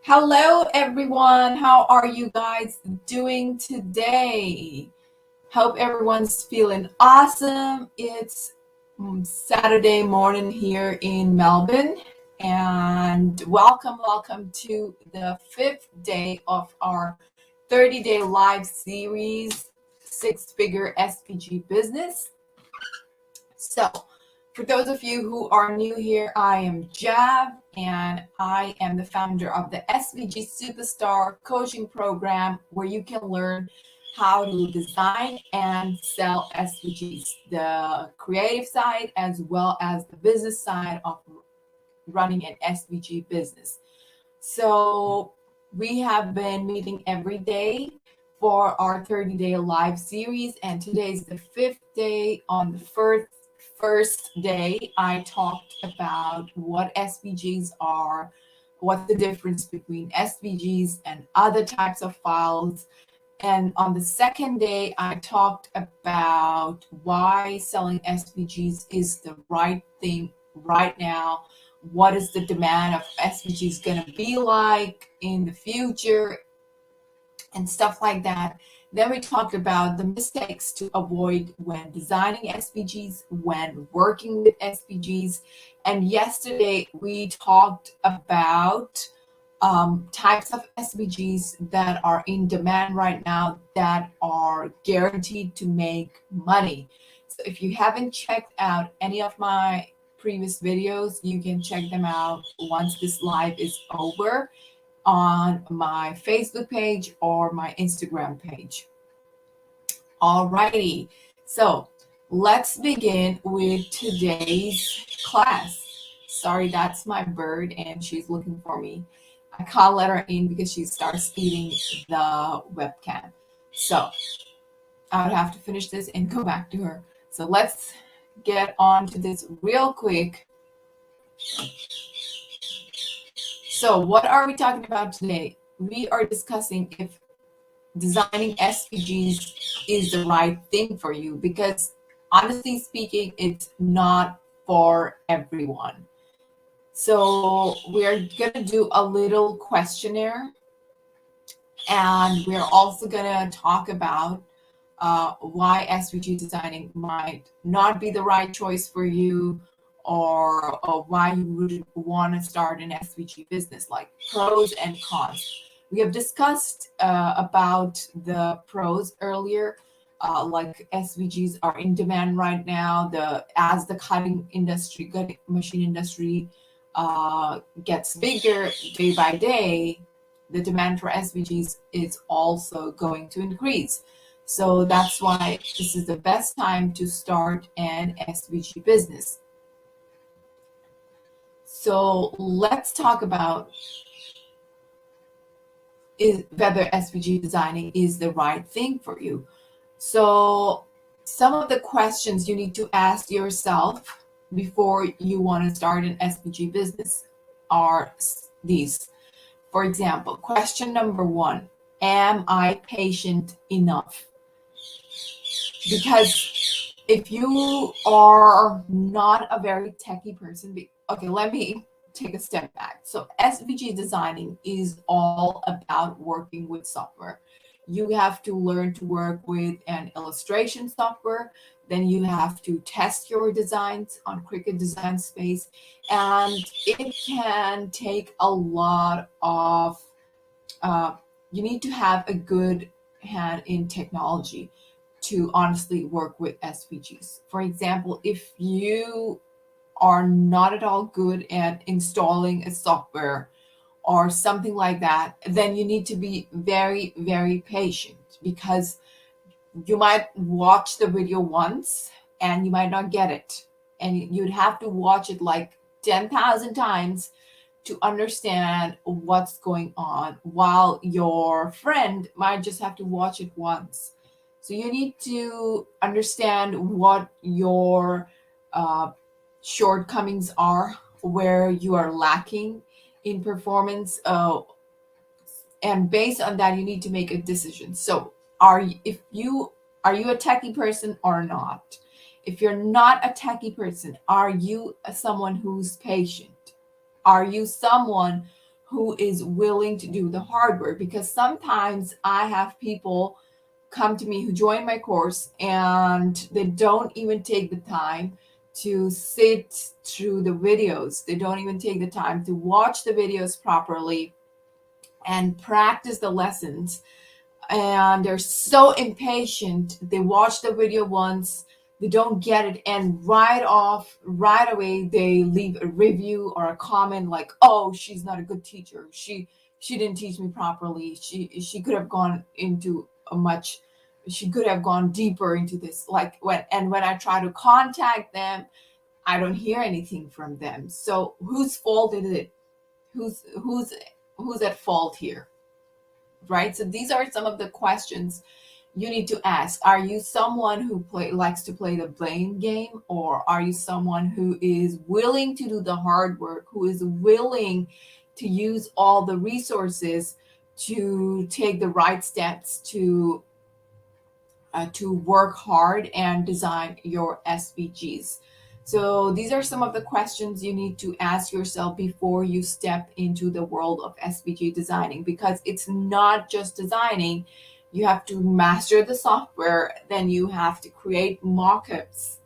Hello, everyone. How are you guys doing today? Hope everyone's feeling awesome. It's Saturday morning here in Melbourne, and welcome to the fifth day of our 30-day live series, Six-Figure SVG Business. So, for those of you who are new here, I am Jav, and I am the founder of the SVG Superstar Coaching Program, where you can learn how to design and sell SVGs, the creative side as well as the business side of running an SVG business. So we have been meeting every day for our 30-day live series, and today is the fifth day. On the first day, I talked about what SVGs are, what's the difference between SVGs and other types of files. And on the second day, I talked about why selling SVGs is the right thing right now. What is the demand of SVGs going to be like in the future and stuff like that. Then we talked about the mistakes to avoid when designing SVGs, when working with SVGs. And yesterday we talked about types of SVGs that are in demand right now that are guaranteed to make money. So if you haven't checked out any of my previous videos, you can check them out once this live is over on my Facebook page or my Instagram page. Alrighty, so let's begin with today's class. Sorry, that's my bird and she's looking for me. I can't let her in because she starts eating the webcam. So I would have to finish this and go back to her. So let's get on to this real quick. So what are we talking about today? We are discussing if designing SVGs is the right thing for you, because honestly speaking, it's not for everyone. So we're going to do a little questionnaire, and we're also going to talk about why SVG designing might not be the right choice for you, or why you would want to start an SVG business, like pros and cons. We have discussed about the pros earlier, like SVGs are in demand right now. As the cutting machine industry gets bigger day by day, the demand for SVGs is also going to increase. So that's why this is the best time to start an SVG business. So let's talk about whether SVG designing is the right thing for you. So some of the questions you need to ask yourself before you want to start an SVG business are these. For example, question number 1, am I patient enough? Because if you are not a very techie person, okay, let me take a step back. So SVG designing is all about working with software. You have to learn to work with an illustration software. Then you have to test your designs on Cricut Design Space. And it can take a lot of, you need to have a good hand in technology to honestly work with SVGs. For example, if you are not at all good at installing a software or something like that, then you need to be very, very patient, because you might watch the video once and you might not get it. And you'd have to watch it like 10,000 times to understand what's going on, while your friend might just have to watch it once. So you need to understand what your shortcomings are, where you are lacking in performance, and based on that, you need to make a decision. So are you a techie person or not? If you're not a techie person, are you someone who's patient? Are you someone who is willing to do the hard work. Because sometimes I have people come to me who join my course and they don't even take the time to sit through the videos. They don't even take the time to watch the videos properly and practice the lessons. And they're so impatient. They watch the video once, they don't get it, and right away they leave a review or a comment like, "Oh, she's not a good teacher. She didn't teach me properly. She could have gone into a much she could have gone deeper into this." Like when I try to contact them, I don't hear anything from them. So whose fault is it? Who's at fault here? Right? So these are some of the questions you need to ask. Are you someone who likes to play the blame game, or are you someone who is willing to do the hard work, who is willing to use all the resources to take the right steps to work hard and design your SVGs? So these are some of the questions you need to ask yourself before you step into the world of SVG designing, because it's not just designing. You have to master the software, then you have to create mock-ups,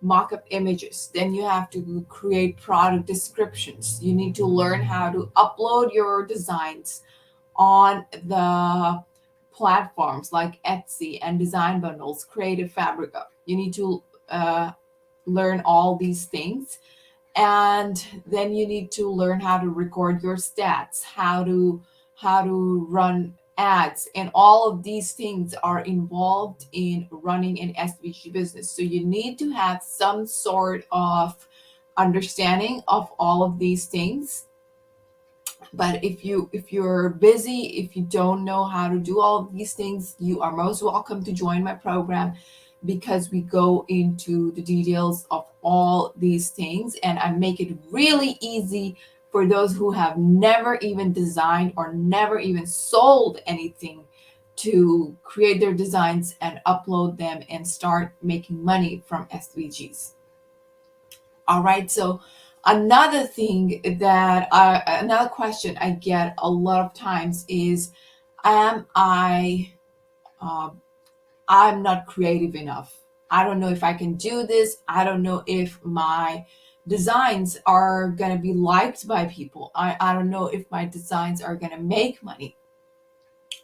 mock-up images, then you have to create product descriptions. You need to learn how to upload your designs on the platforms like Etsy and Design Bundles, Creative Fabrica. You need to learn all these things, and then you need to learn how to record your stats, how to run ads, and all of these things are involved in running an SVG business. So you need to have some sort of understanding of all of these things. But if you're busy, if you don't know how to do all of these things, you are most welcome to join my program, because we go into the details of all these things, and I make it really easy for those who have never even designed or never even sold anything to create their designs and upload them and start making money from SVGs. All right, so another thing that another question I get a lot of times is, am I'm not creative enough. I don't know if I can do this. I don't know if my designs are going to be liked by people. I don't know if my designs are going to make money.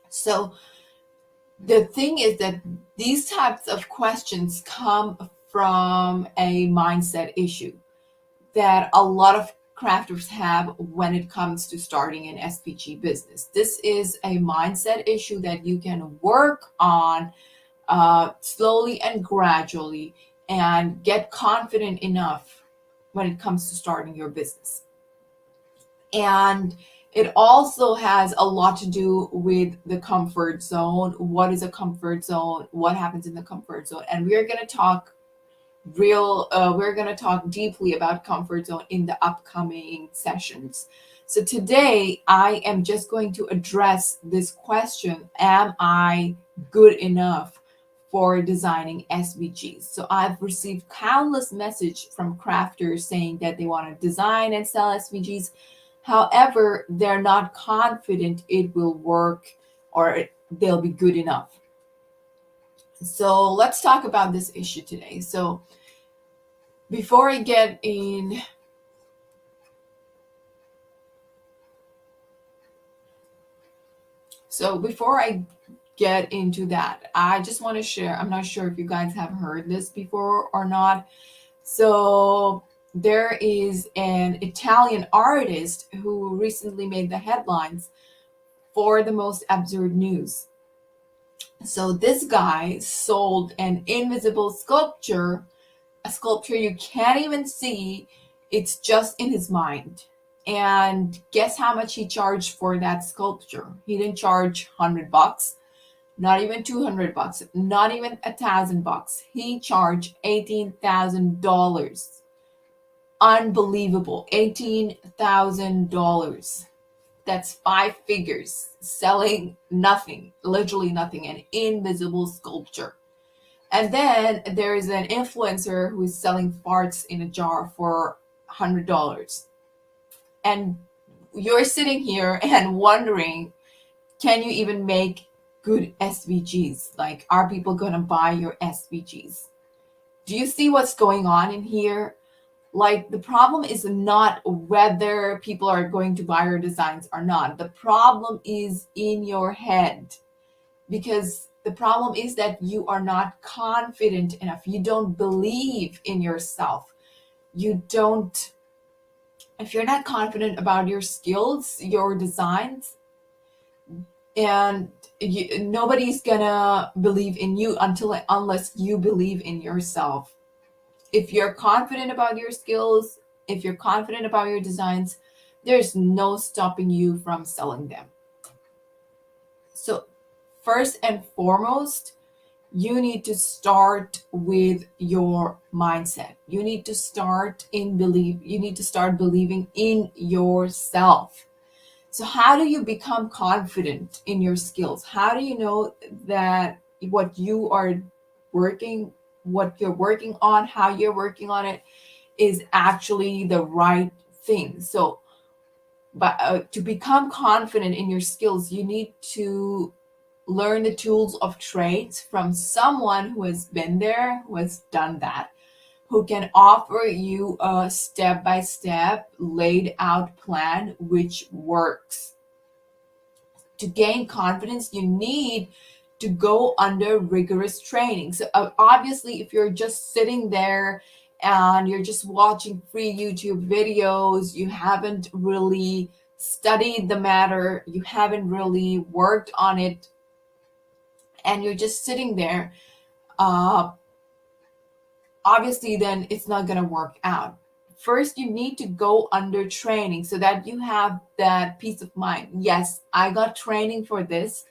So the thing is that these types of questions come from a mindset issue that a lot of crafters have when it comes to starting an SVG business. This is a mindset issue that you can work on slowly and gradually, and get confident enough when it comes to starting your business. And it also has a lot to do with the comfort zone. What is a comfort zone? What happens in the comfort zone? And we're going to talk deeply about comfort zone in the upcoming sessions. So today I am just going to address this question: am I good enough for designing SVGs? So I've received countless messages from crafters saying that they want to design and sell SVGs. However, they're not confident it will work or they'll be good enough. So let's talk about this issue today. So before I get in, get into that, I just want to share, I'm not sure if you guys have heard this before or not. So there is an Italian artist who recently made the headlines for the most absurd news. So this guy sold an invisible sculpture, a sculpture you can't even see, it's just in his mind. And guess how much he charged for that sculpture? He didn't charge $100, not even $200, not even $1,000. He charged $18,000. Unbelievable. $18,000. That's 5 figures, selling nothing, literally nothing, an invisible sculpture. And then there is an influencer who is selling farts in a jar for $100. And you're sitting here and wondering, can you even make good SVGs? Like, are people going to buy your SVGs? Do you see what's going on in here? Like, the problem is not whether people are going to buy your designs or not. The problem is in your head, because the problem is that you are not confident enough. You don't believe in yourself. You don't, if you're not confident about your skills, your designs, and nobody's gonna believe in you unless you believe in yourself. If you're confident about your skills, if you're confident about your designs, there's no stopping you from selling them. So first and foremost, you need to start with your mindset. You need to start believing in yourself. So how do you become confident in your skills? How do you know that what you're working on, how you're working on it, is actually the right thing? So, but to become confident in your skills, you need to learn the tools of trades from someone who has been there, who has done that, who can offer you a step-by-step laid out plan which works. To gain confidence, you need to go under rigorous training. So obviously, if you're just sitting there and you're just watching free YouTube videos, you haven't really studied the matter, you haven't really worked on it, and you're just sitting there, obviously then it's not going to work out. First, you need to go under training so that you have that peace of mind. Yes, I got training for this.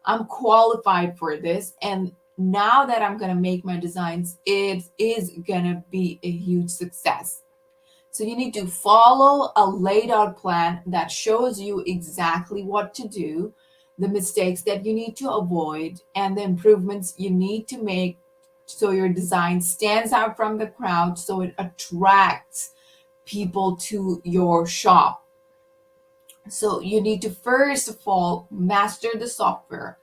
I'm qualified for this. And now that I'm going to make my designs, it is going to be a huge success. So you need to follow a laid out plan that shows you exactly what to do, the mistakes that you need to avoid, and the improvements you need to make so your design stands out from the crowd, so it attracts people to your shop. So you need to first of all master the software,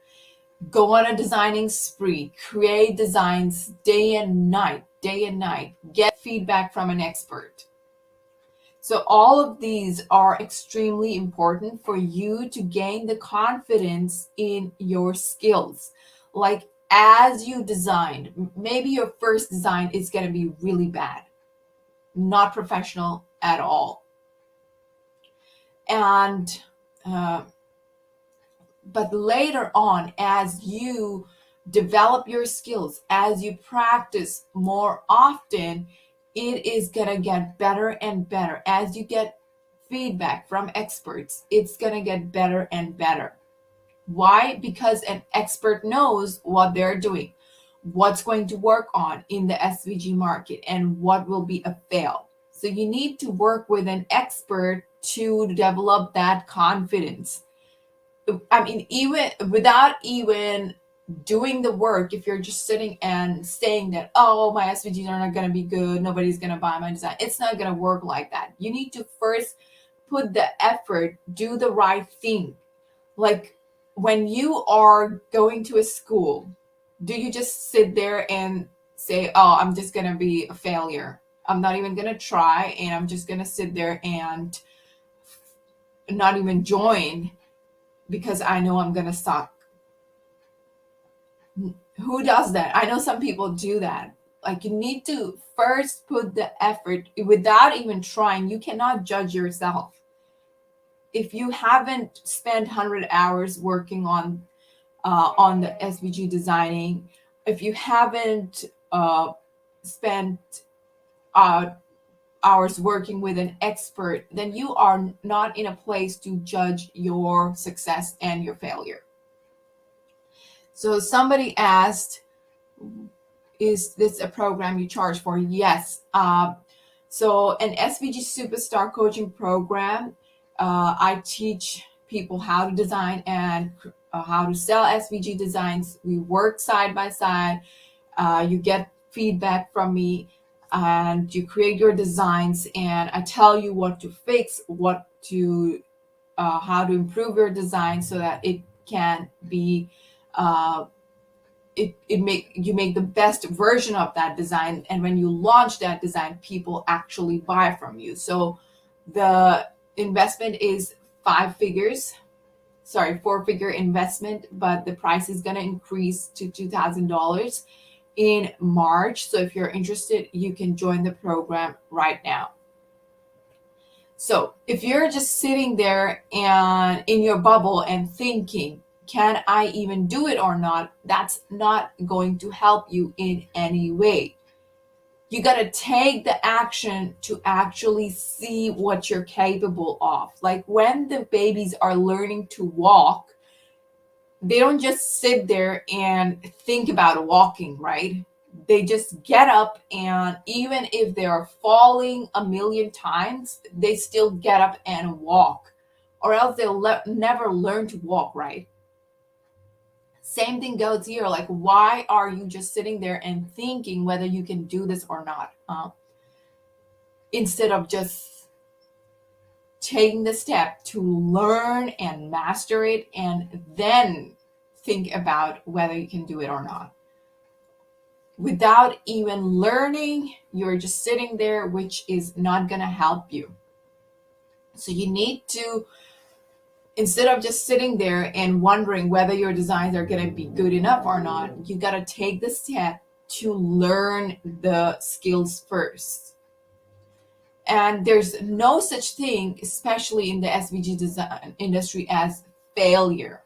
go on a designing spree, create designs day and night, get feedback from an expert. So all of these are extremely important for you to gain the confidence in your skills. Like, as you designed, maybe your first design is going to be really bad, not professional at all. And but later on, as you develop your skills, as you practice more often, it is going to get better and better. As you get feedback from experts, it's going to get better and better. Why? Because an expert knows what they're doing, what's going to work on in the SVG market, and what will be a fail. So you need to work with an expert to develop that confidence. I mean, even without even doing the work, if you're just sitting and saying that, oh, my SVGs are not going to be good, nobody's going to buy my design, it's not going to work like that. You need to first put the effort, do the right thing. Like, when you are going to a school, do you just sit there and say, oh, I'm just going to be a failure, I'm not even going to try, and I'm just going to sit there and not even join because I know I'm going to suck? Who does that? I know some people do that. Like, you need to first put the effort without even trying. You cannot judge yourself. If you haven't spent 100 hours working on the SVG designing, if you haven't spent hours working with an expert, then you are not in a place to judge your success and your failure. So somebody asked, is this a program you charge for? Yes. So an SVG Superstar Coaching program, I teach people how to design and how to sell SVG designs. We work side by side. You get feedback from me, and you create your designs, and I tell you what to fix, what to how to improve your design so that it can be you make the best version of that design, and when you launch that design, people actually buy from you. So the investment is 4-figure investment, but the price is going to increase to $2,000 in March. So if you're interested, you can join the program right now. So if you're just sitting there and in your bubble and thinking, can I even do it or not? That's not going to help you in any way. You got to take the action to actually see what you're capable of. Like when the babies are learning to walk, they don't just sit there and think about walking, right? They just get up, and even if they are falling a million times, they still get up and walk, or else they'll never learn to walk, right? Same thing goes here. Like, why are you just sitting there and thinking whether you can do this or not? Instead of just taking the step to learn and master it, and then think about whether you can do it or not. Without even learning, you're just sitting there, which is not going to help you. So you need to, instead of just sitting there and wondering whether your designs are going to be good enough or not, you got to take the step to learn the skills first. And there's no such thing, especially in the SVG design industry, as failure,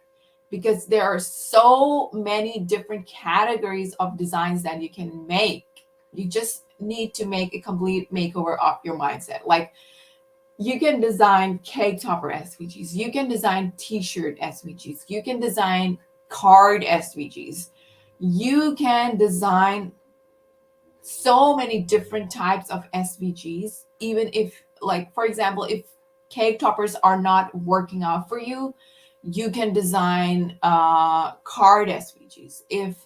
because there are so many different categories of designs that you can make. You just need to make a complete makeover of your mindset. Like, you can design cake topper SVGs, you can design t-shirt SVGs, you can design card SVGs, you can design so many different types of SVGs. Even if, like, for example, if cake toppers are not working out for you, you can design card SVGs. If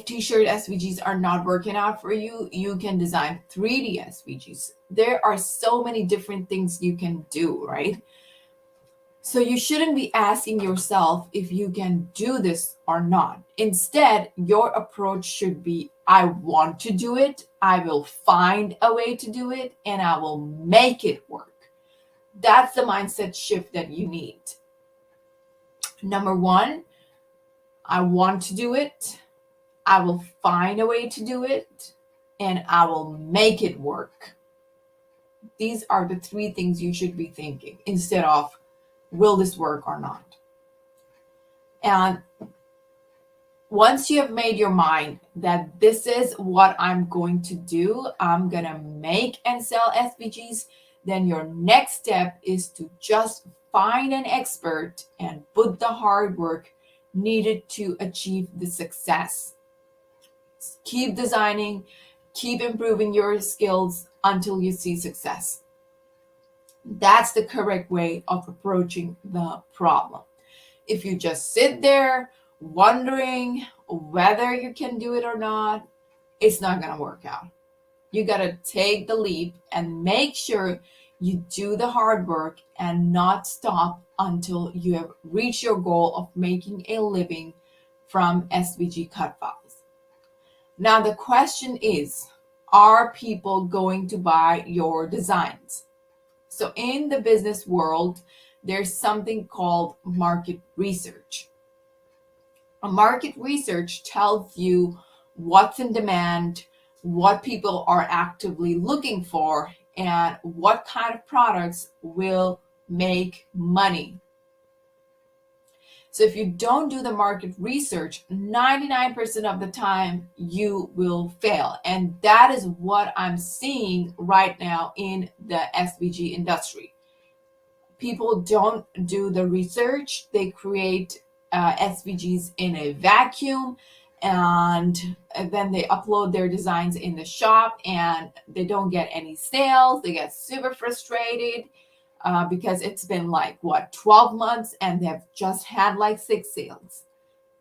t-shirt SVGs are not working out for you, you can design 3D SVGs. There are so many different things you can do, right? So you shouldn't be asking yourself if you can do this or not. Instead, your approach should be, I want to do it, I will find a way to do it, and I will make it work. That's the mindset shift that you need. Number one, I want to do it, I will find a way to do it, and I will make it work. These are the 3 things you should be thinking instead of, will this work or not? And once you have made your mind that this is what I'm going to do, I'm going to make and sell SVGs, then your next step is to just find an expert and put the hard work needed to achieve the success. Keep designing, keep improving your skills until you see success. That's the correct way of approaching the problem. If you just sit there wondering whether you can do it or not, it's not going to work out. You got to take the leap and make sure you do the hard work and not stop until you have reached your goal of making a living from SVG cut files. Now, the question is, are people going to buy your designs? So in the business world, there's something called market research. A market research tells you what's in demand, what people are actively looking for, and what kind of products will make money. So if you don't do the market research, 99% of the time you will fail. And that is what I'm seeing right now in the SVG industry. People don't do the research. They create SVGs in a vacuum, and then they upload their designs in the shop, and they don't get any sales. They get super frustrated because it's been like, 12 months, and they've just had like 6 sales.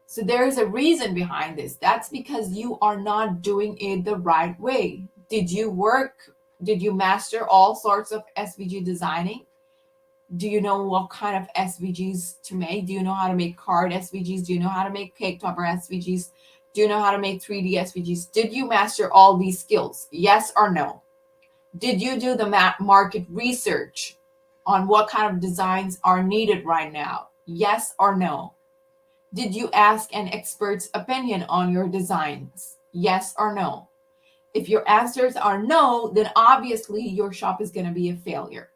So there is a reason behind this. That's because you are not doing it the right way. Did you work Did you master all sorts of SVG designing? Do you know what kind of SVGs to make? Do you know how to make card SVGs? Do you know how to make cake topper SVGs? Do you know how to make 3D SVGs? Did you master all these skills? Yes or no? Did you do the market research on what kind of designs are needed right now? Yes or no? Did you ask an expert's opinion on your designs? Yes or no? If your answers are no, then obviously your shop is going to be a failure.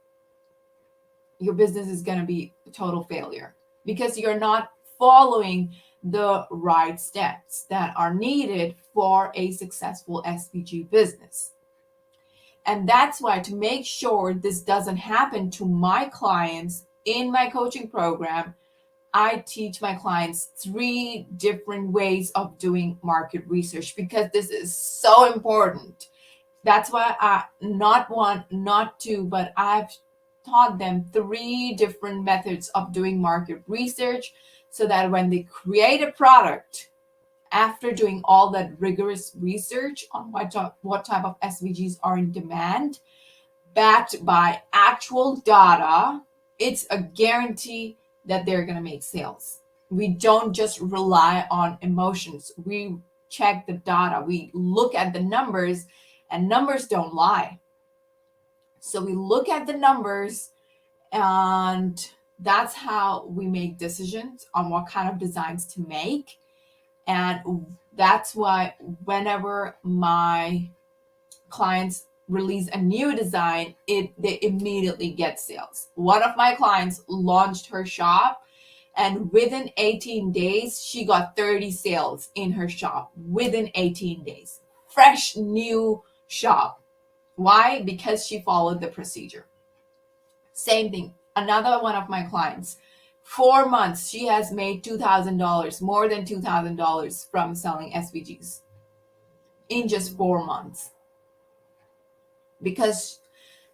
Your business is going to be a total failure because you're not following the right steps that are needed for a successful SVG business. And that's why, to make sure this doesn't happen to my clients in my coaching program, I teach my clients 3 different ways of doing market research, because this is so important. That's why not one, not two, but I've taught them 3 different methods of doing market research, so that when they create a product, after doing all that rigorous research on what type of SVGs are in demand, backed by actual data, it's a guarantee that they're going to make sales. We don't just rely on emotions. We check the data. We look at the numbers, and numbers don't lie. So we look at the numbers, and that's how we make decisions on what kind of designs to make. And that's why whenever my clients release a new design, they immediately get sales. One of my clients launched her shop, and within 18 days, she got 30 sales in her shop within 18 days. Fresh new shop. Why? Because she followed the procedure. Same thing. Another one of my clients, 4 months, she has made $2,000, more than $2,000 from selling SVGs in just 4 months, because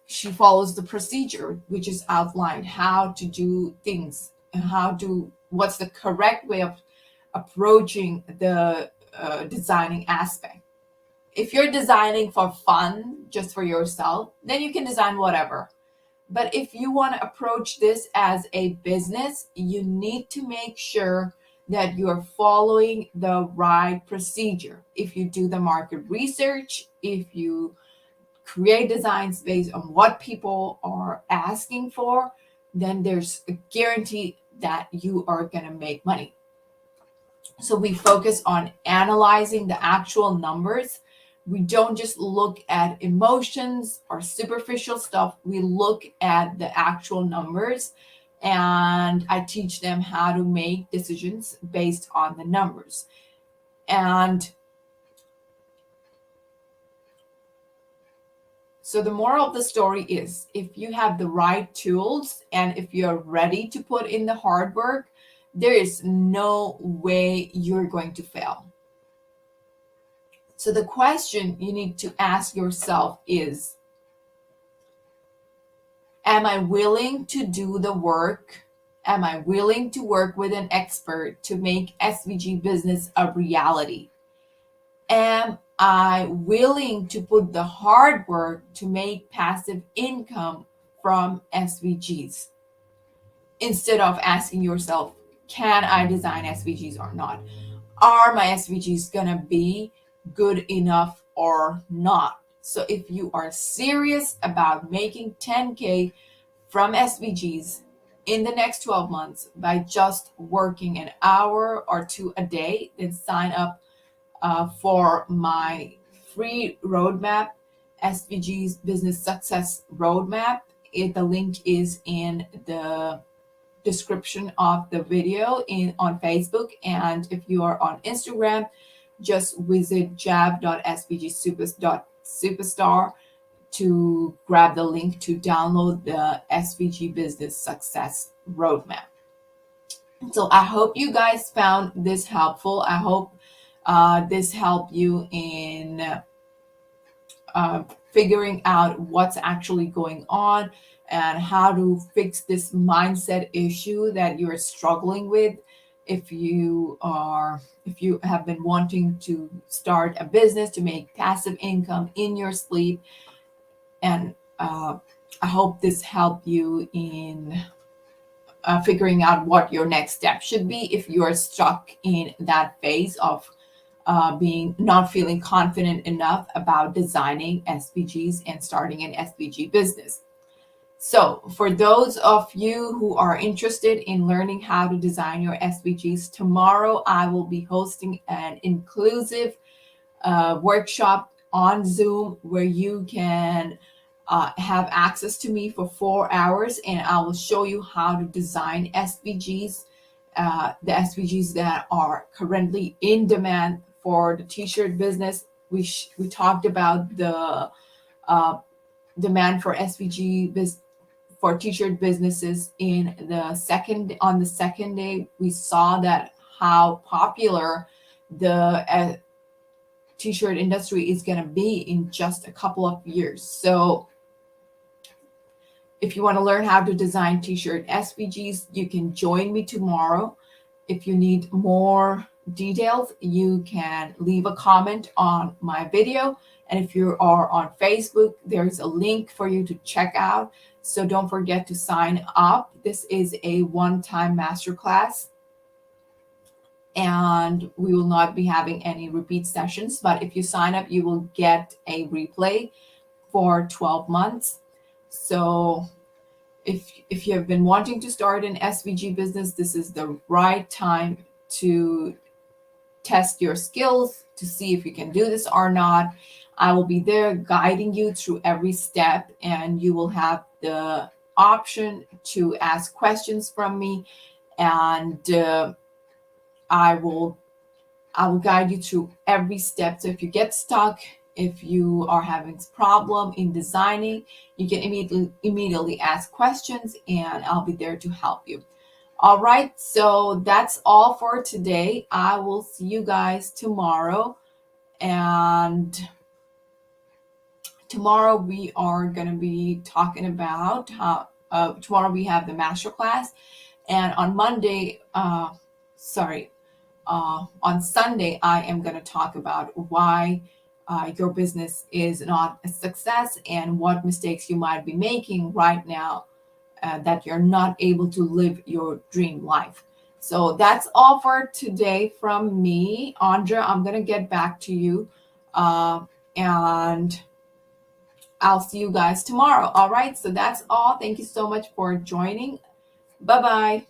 she follows the procedure, which is outlined how to do things and what's the correct way of approaching the designing aspect. If you're designing for fun, just for yourself, then you can design whatever. But if you want to approach this as a business, you need to make sure that you're following the right procedure. If you do the market research, if you create designs based on what people are asking for, then there's a guarantee that you are going to make money. So we focus on analyzing the actual numbers. We don't just look at emotions or superficial stuff. We look at the actual numbers, and I teach them how to make decisions based on the numbers. And so the moral of the story is, if you have the right tools and if you're ready to put in the hard work, there is no way you're going to fail. So the question you need to ask yourself is, am I willing to do the work? Am I willing to work with an expert to make SVG business a reality? Am I willing to put the hard work to make passive income from SVGs? Instead of asking yourself, can I design SVGs or not? Are my SVGs gonna be good enough or not? So if you are serious about making 10K from SVGs in the next 12 months by just working an hour or 2 a day, then sign up for my free roadmap, SVG's Business Success Roadmap. The link is in the description of the video on Facebook. And if you are on Instagram, just visit jab.svgsuperstar to grab the link to download the SVG Business Success Roadmap. So I hope you guys found this helpful. I hope this helped you in figuring out what's actually going on and how to fix this mindset issue that you're struggling with. If you have been wanting to start a business to make passive income in your sleep, And I hope this helped you in figuring out what your next step should be if you are stuck in that phase of being not feeling confident enough about designing SVGs and starting an SVG business. So for those of you who are interested in learning how to design your SVGs, tomorrow I will be hosting an inclusive workshop on Zoom where you can have access to me for 4 hours, and I will show you how to design SVGs, the SVGs that are currently in demand for the t-shirt business. We talked about the demand for SVG for t-shirt businesses on the second day. We saw that how popular the t-shirt industry is going to be in just a couple of years. So if you want to learn how to design t-shirt SVGs, you can join me tomorrow. If you need more details, you can leave a comment on my video. And if you are on Facebook, there's a link for you to check out. So don't forget to sign up. This is a one-time masterclass, and we will not be having any repeat sessions. But if you sign up, you will get a replay for 12 months. So if you have been wanting to start an SVG business, this is the right time to test your skills to see if you can do this or not. I will be there guiding you through every step, and you will have the option to ask questions from me, and I will guide you through every step. So if you get stuck, if you are having a problem in designing, you can immediately ask questions, and I'll be there to help you. All right, so that's all for today. I will see you guys tomorrow. And tomorrow we are going to be talking about how, tomorrow we have the masterclass. And on Monday, on Sunday, I am going to talk about why your business is not a success and what mistakes you might be making right now that you're not able to live your dream life. So that's all for today from me. Andra, I'm going to get back to you, and I'll see you guys tomorrow. All right, so that's all. Thank you so much for joining. Bye-bye.